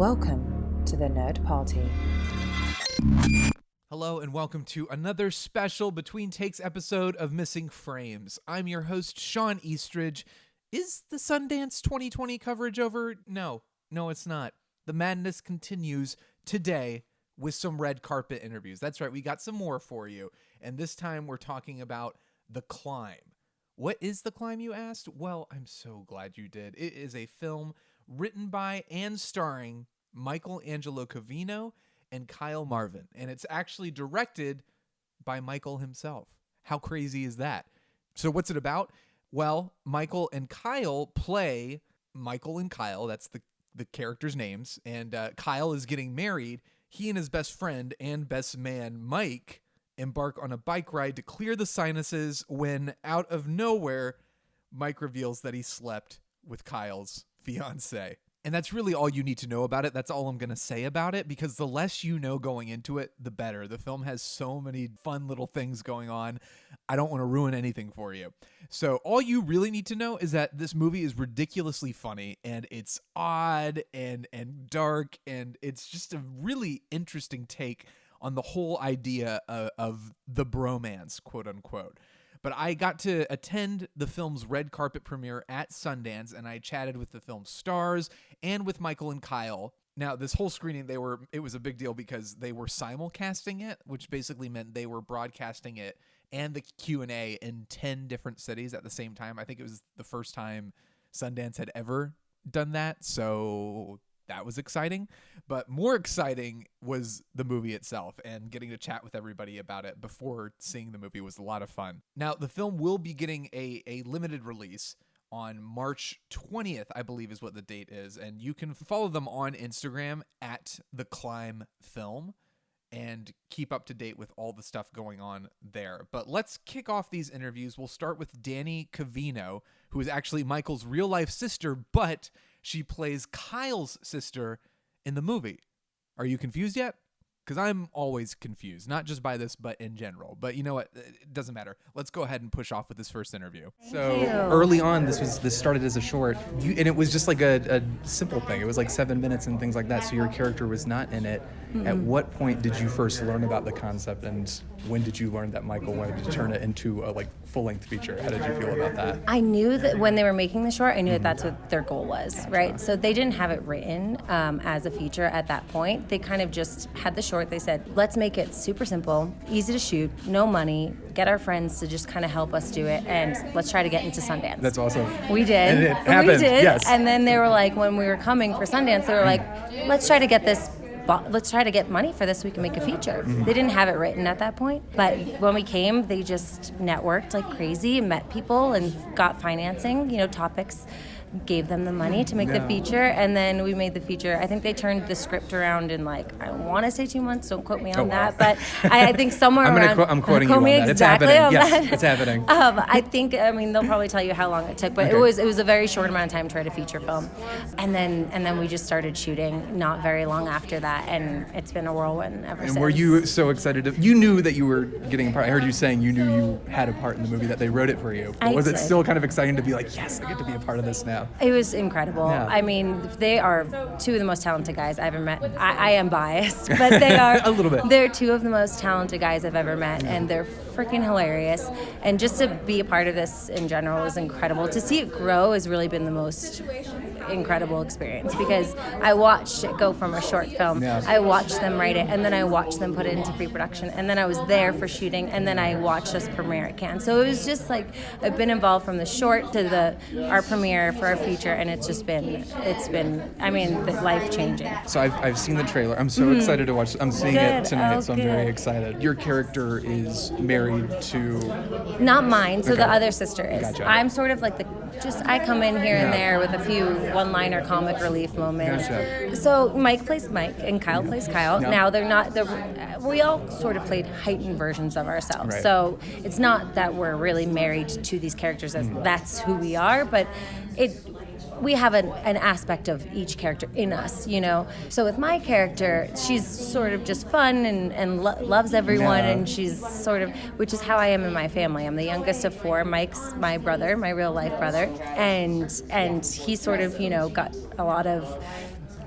Welcome to the Nerd Party. Hello and welcome to another special Between Takes episode of Missing Frames. I'm your host, Shawn Eastridge. Is the Sundance 2020 coverage over? No, it's not. The madness continues today with some red carpet interviews. That's right, we got some more for you. And this time we're talking about The Climb. What is The Climb, you asked? Well, I'm so glad you did. It is a film written by and starring Angelo Covino and Kyle Marvin. And it's actually directed by Michael himself. How crazy is that? So what's it about? Well, Michael and Kyle play Michael and Kyle. That's the characters' names. And Kyle is getting married. He and his best friend and best man, Mike, embark on a bike ride to clear the sinuses when, out of nowhere, Mike reveals that he slept with Kyle's fiancée. And that's really all you need to know about it. That's all I'm going to say about it, because the less you know going into it, the better. The film has so many fun little things going on. I don't want to ruin anything for you. So all you really need to know is that this movie is ridiculously funny, and it's odd and dark, and it's just a really interesting take on the whole idea of the bromance, quote unquote. But I got to attend the film's red carpet premiere at Sundance, and I chatted with the film's stars and with Michael and Kyle. Now, this whole screening, it was a big deal because they were simulcasting it, which basically meant they were broadcasting it and the Q&A in 10 different cities at the same time. I think it was the first time Sundance had ever done that, so that was exciting. But more exciting was the movie itself, and getting to chat with everybody about it before seeing the movie was a lot of fun. Now, the film will be getting a limited release on March 20th, I believe is what the date is. And you can follow them on Instagram at The Climb Film and keep up to date with all the stuff going on there. But let's kick off these interviews. We'll start with Daniella Covino, who is actually Michael's real-life sister, but she plays Kyle's sister in the movie. Are you confused yet? Because I'm always confused, not just by this, but in general. But you know what? It doesn't matter. Let's go ahead and push off with this first interview. So early on, this started as a short, and it was just like a simple thing. It was like 7 minutes and things like that. So your character was not in it. Mm-hmm. At what point did you first learn about the concept, and when did you learn that Michael wanted to turn it into a full-length feature? How did you feel about that? I knew that when they were making the short, I knew that that's what their goal was, right? So they didn't have it written as a feature at that point. They kind of just had the short. They said, let's make it super simple, easy to shoot, no money, get our friends to just kind of help us do it, and let's try to get into Sundance. That's awesome. We did. And it happened. We did. Yes. And then they were like, when we were coming for Sundance, they were like, let's try to get money for this so we can make a feature. Mm-hmm. They didn't have it written at that point, but when we came, they just networked like crazy and met people and got financing, topics, gave them the money to make the feature, and then we made the feature. I think they turned the script around in I want to say 2 months, don't quote me on that, but I think somewhere I'm quoting you on that. Exactly it's happening. on that. Yes, it's happening. I think, they'll probably tell you how long it took, but okay. It was a very short amount of time to write a feature film. And then we just started shooting not very long after that, and it's been a whirlwind ever since. And were you so excited? You knew that you were getting a part. I heard you saying you knew you had a part in the movie, that they wrote it for you. But was it still kind of exciting to be like, yes, I get to be a part of this now? It was incredible. Yeah. I mean, they are two of the most talented guys I've ever met. I am biased, but they are a little bit. They're two of the most talented guys I've ever met, and they're freaking hilarious. And just to be a part of this in general is incredible. To see it grow has really been the most incredible experience, because I watched it go from a short film. Yeah. I watched them write it, and then I watched them put it into pre-production, and then I was there for shooting, and then I watched us premiere at Cannes. So it was just I've been involved from the short to our premiere for our feature, and it's been life-changing. So I've seen the trailer. I'm so excited to watch it. I'm seeing it tonight, so I'm very excited. Your character is married to... Not mine, so okay. The other sister is. Gotcha. I'm sort of I come in here and there with a few one-liner comic relief moments. Gotcha. So Mike plays Mike and Kyle plays Kyle. Yeah. Now they're not, we all sort of played heightened versions of ourselves. Right. So it's not that we're really married to these characters as that's who we are, but we have an aspect of each character in us, So with my character, she's sort of just fun and loves everyone, and she's sort of, which is how I am in my family. I'm the youngest of four. Mike's my brother, my real life brother, and he sort of, got a lot of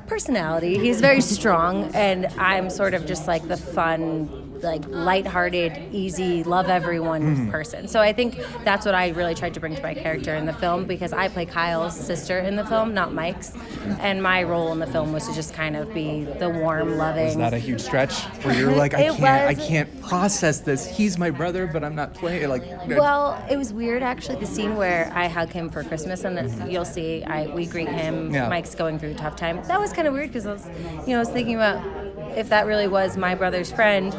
personality. He's very strong, and I'm sort of just like the fun, like lighthearted, easy, love everyone person. So I think that's what I really tried to bring to my character in the film, because I play Kyle's sister in the film, not Mike's, and my role in the film was to just kind of be the warm, loving. Was that a huge stretch where you're like, I can't process this. He's my brother, but I'm not playing like. Well, it was weird actually. The scene where I hug him for Christmas, and you'll see, we greet him. Yeah. Mike's going through a tough time. That was kind of weird because I was thinking about if that really was my brother's friend,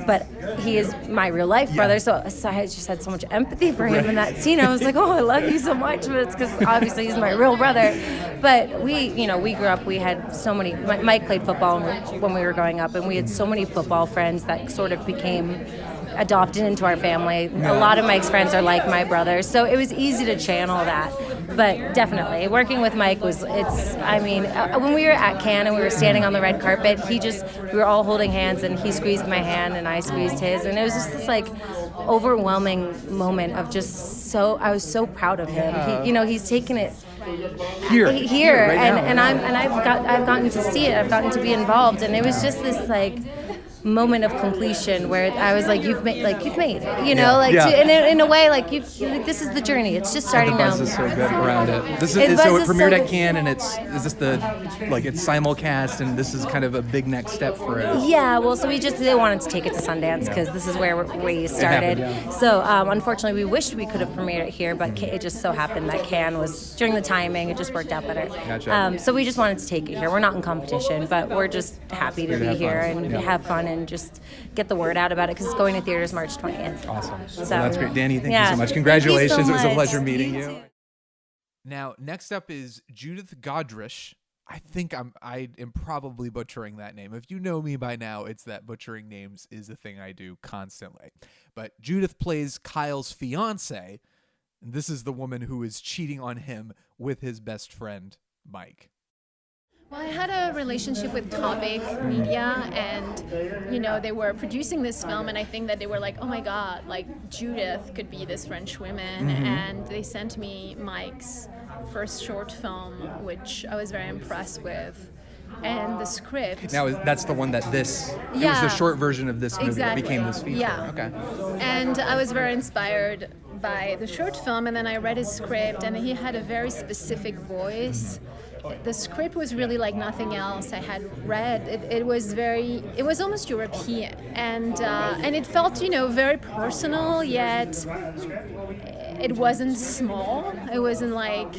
but he is my real life brother. So I just had so much empathy for him in that scene. I was like, oh, I love you so much, but it's because obviously he's my real brother. But we grew up. We had so many. Mike played football when we were growing up, and we had so many football friends that sort of became adopted into our family. A lot of Mike's friends are like my brothers, so it was easy to channel that. But definitely, working with Mike when we were at Cannes and we were standing on the red carpet, we were all holding hands, and he squeezed my hand and I squeezed his, and it was just this like overwhelming moment of I was so proud of him. He's taken it here, right and now. I've gotten to see it. I've gotten to be involved, and it was just this like moment of completion where I was like, you've made it, in a way, like this is the journey. It's just starting now. The buzz is so good around it. So it premiered at Cannes, and it's simulcast, and this is kind of a big next step for it. Yeah, well, so they wanted to take it to Sundance because this is where we started. So unfortunately, we wished we could have premiered it here, but it just so happened that Cannes was, during the timing, it just worked out better. Gotcha. So we just wanted to take it here. We're not in competition, but we're just happy to be here and have fun and just get the word out about it, because it's going to theaters March 20th. Awesome. So that's great. Danny, thank you so much. Congratulations. Thank you so It was a much. pleasure meeting you. Now, next up is Judith Godrèche. I think I am probably butchering that name. If you know me by now, it's that butchering names is a thing I do constantly. But Judith plays Kyle's fiancée, and this is the woman who is cheating on him with his best friend, Mike. Well, I had a relationship with Topic Media, and they were producing this film, and I think that they were like, oh my God, like Judith could be this French woman, and they sent me Mike's first short film, which I was very impressed with, and the script. Now, that's the one that it was the short version of this movie that became this feature. Yeah. Okay. And I was very inspired by the short film, and then I read his script, and he had a very specific voice. The script was really like nothing else I had read. It was almost European, and it felt very personal, yet it wasn't small. It wasn't like,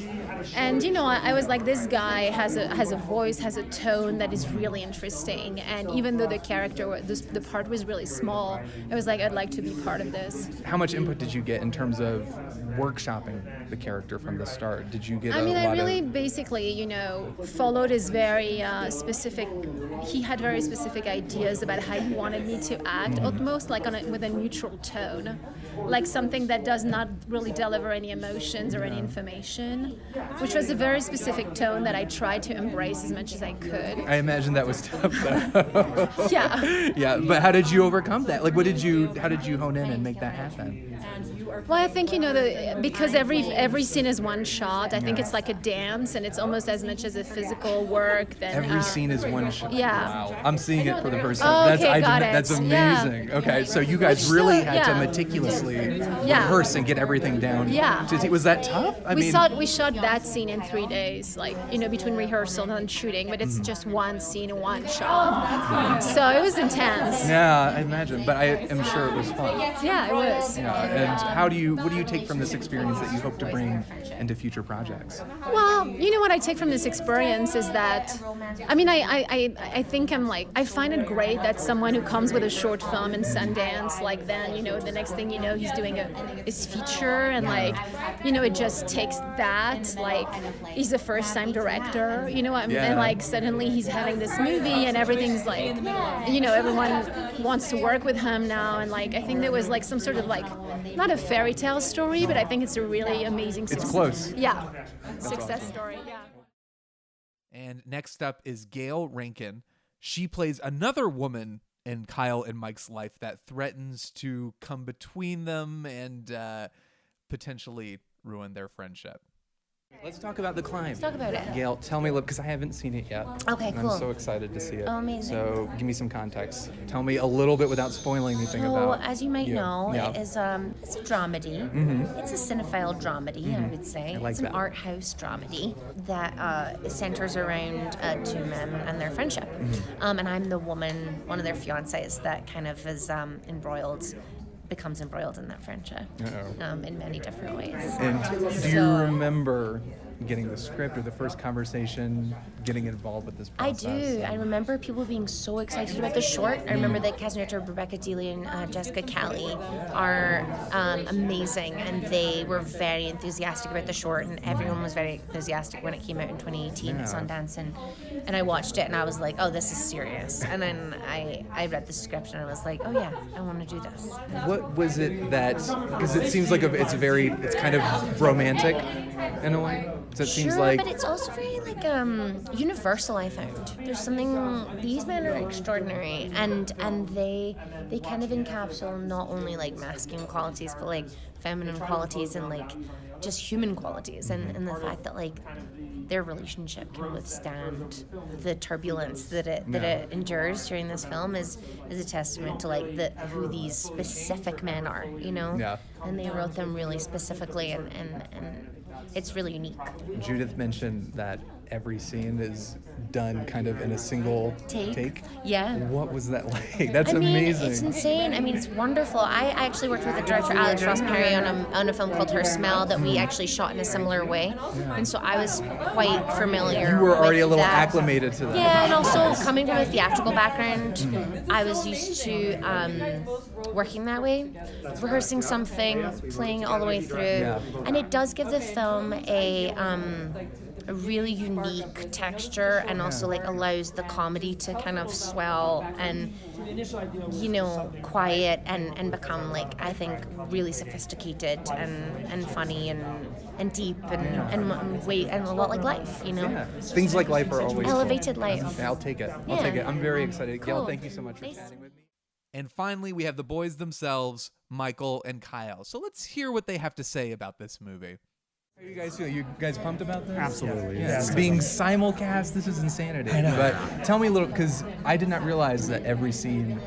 and I was like, this guy has a voice, has a tone that is really interesting, and even though the the part was really small, I was like, I'd like to be part of this. How much input did you get in terms of workshopping the character from the start? Did you get I really basically, followed his very specific. He had very specific ideas about how he wanted me to act, almost like with a neutral tone, like something that does not really deliver any emotions or any information, which was a very specific tone that I tried to embrace as much as I could. I imagine that was tough, though. Yeah. Yeah, but how did you overcome that? Like, how did you hone in and make that happen? Well, I think because every scene is one shot. I think it's like a dance, and it's almost as much as a physical work. Every scene is one shot. Yeah. Wow. I'm seeing it for the first Oh, time. okay, got it. That's amazing. Yeah. Okay, so you guys really had to meticulously rehearse and get everything down. Yeah. Was that tough? We shot that scene in 3 days, between rehearsal and shooting, but it's just one scene, one shot. So it was intense. Yeah, I imagine, but I am sure it was fun. Yeah, it was. Yeah, and what do you take from this experience that you hope to bring into future projects? Well, what I take from this experience is that, I think I find it great that someone who comes with a short film in Sundance, then, the next thing he's doing his feature, and it just takes that, he's a first-time director, and suddenly he's having this movie, and everything's everyone wants to work with him now, and I think there was some sort of not a fairy tale story, but I think it's a really amazing success. It's close. Yeah. Success story, yeah. And next up is Gayle Rankin. She plays another woman in Kyle and Mike's life that threatens to come between them and potentially ruin their friendship. Let's talk about The Climb. Let's talk about it. Gayle, tell me, because I haven't seen it yet. Okay, and cool. I'm so excited to see it. Oh, amazing. So give me some context. Tell me a little bit without spoiling anything So, about as you might know, Yeah. it is it's a dramedy. Mm-hmm. It's a cinephile dramedy, I would say. I like it's an that. art house dramedy that centers around two men and their friendship. Mm-hmm. And I'm the woman, one of their fiancés, that kind of is becomes embroiled in that friendship in many different ways. And do you remember getting the script or the first conversation, getting involved with this process? I do. I remember people being so excited about the short. I remember that casting director Rebecca Dealey and Jessica Kelly are amazing, and they were very enthusiastic about the short, and everyone was very enthusiastic when it came out in 2018 at Sundance, and I watched it and I was like, oh, this is serious. And then I read the script and I was like, oh yeah, I want to do this. What was it that, because it seems like it's kind of romantic in a way. So it seems like, but it's also very like universal. I found there's something. These men are extraordinary, and they kind of encapsulate not only like masculine qualities, but like feminine qualities and like just human qualities, and the fact that like their relationship can withstand the turbulence that it endures during this film is a testament to like who these specific men are, you know. Yeah. And they wrote them really specifically, and it's really unique. Judith mentioned that every scene is done kind of in a single take. Yeah. What was that like? That's I mean, amazing. It's insane. I mean, it's wonderful. I actually worked with the director Alex Ross Perry on a film called Her Smell that we actually shot in a similar way, and so I was quite familiar. You were already with a little that. acclimated to that. Yeah, and also coming from a theatrical background, I was used to working that way, rehearsing something, playing it all the way through, and it does give the film a really unique texture, and also like allows the comedy to kind of swell and, you know, quiet and become like, I think, really sophisticated and funny and deep and weight and a lot like life, you know. Yeah. Things like life are always elevated cool. life. I'll take it. Yeah. I'll take it. I'm very excited. Cool. Gayle, thank you so much for chatting with me. And finally, we have the boys themselves, Michael and Kyle. So let's hear what they have to say about this movie. How do you guys feel? You guys pumped about this? Absolutely. Yeah. Being simulcast, this is insanity. I know. But tell me a little, because I did not realize that every scene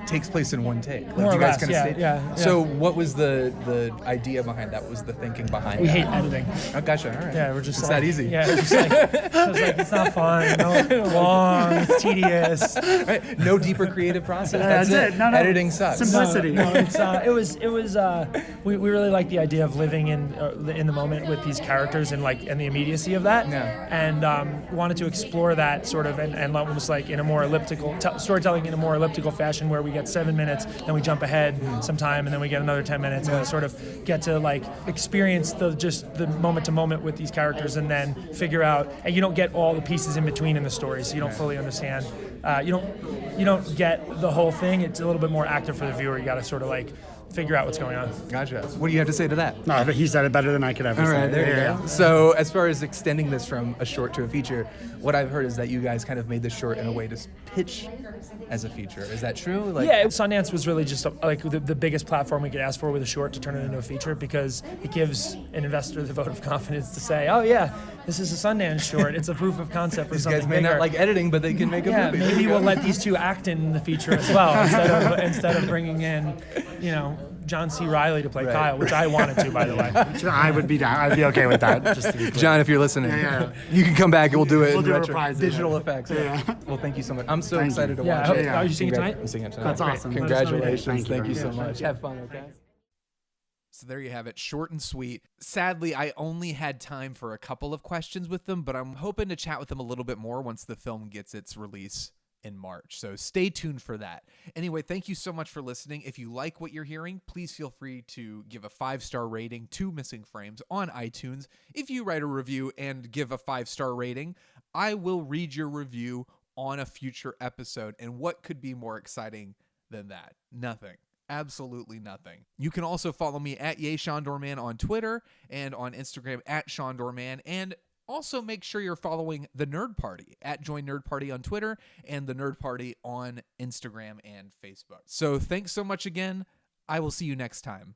takes place in one take. Like, More you or guys less, kind of yeah. So what was the idea behind that? What was the thinking behind We that? hate editing. Oh, gotcha. All right. Yeah, we're just it's like, that easy. Yeah, it's just like, I was like, it's not fun. No, long, it's tedious. Right? No deeper creative process. That's it. No. Editing sucks. Simplicity. No, it was. We really like the idea of living in the moment with these characters and the immediacy of that. Yeah. And wanted to explore that sort of and almost like in a more elliptical storytelling in a more elliptical fashion, where we get 7 minutes, then we jump ahead sometime, and then we get another 10 minutes, and we sort of get to like experience the moment to moment with these characters, and then figure out. And you don't get all the pieces in between in the story, so you don't fully understand. You don't get the whole thing. It's a little bit more active for the viewer. You got to sort of like figure out what's going on. Gotcha. What do you have to say to that? No, but he said it better than I could ever All say. right, there you go. So as far as extending this from a short to a feature, what I've heard is that you guys kind of made this short in a way to pitch as a feature. Is that true? Sundance was really just the biggest platform we could ask for with a short to turn it into a feature, because it gives an investor the vote of confidence to say, oh yeah, this is a Sundance short. It's a proof of concept for These something guys may bigger. not like editing, but they can make a movie. Maybe we'll let these two act in the feature as well, instead of bringing in, John C. Reilly to play Kyle, which I wanted to, by the way. I would be down. I'd be okay with that. Just to be clear. John, if you're listening, Yeah. you can come back and we'll do it. We'll in do retro. reprise. Digital effects. Yeah. Well, thank you so much. I'm so Thank excited you. to watch it. Are you seeing it tonight? I'm seeing it tonight. That's awesome. Congratulations. Thank you so very much. Have fun, okay? So there you have it, short and sweet. Sadly, I only had time for a couple of questions with them, but I'm hoping to chat with them a little bit more once the film gets its release in March. So stay tuned for that. Anyway, thank you so much for listening. If you like what you're hearing, please feel free to give a 5-star rating to Missing Frames on iTunes. If you write a review and give a 5-star rating, I will read your review on a future episode. And what could be more exciting than that? Nothing. Absolutely nothing. You can also follow me at YayShawnDoorman on Twitter and on Instagram at ShawnDoorman, and also make sure you're following the Nerd Party at Join Nerd Party on Twitter and the Nerd Party on Instagram and Facebook. So thanks so much again. I will see you next time.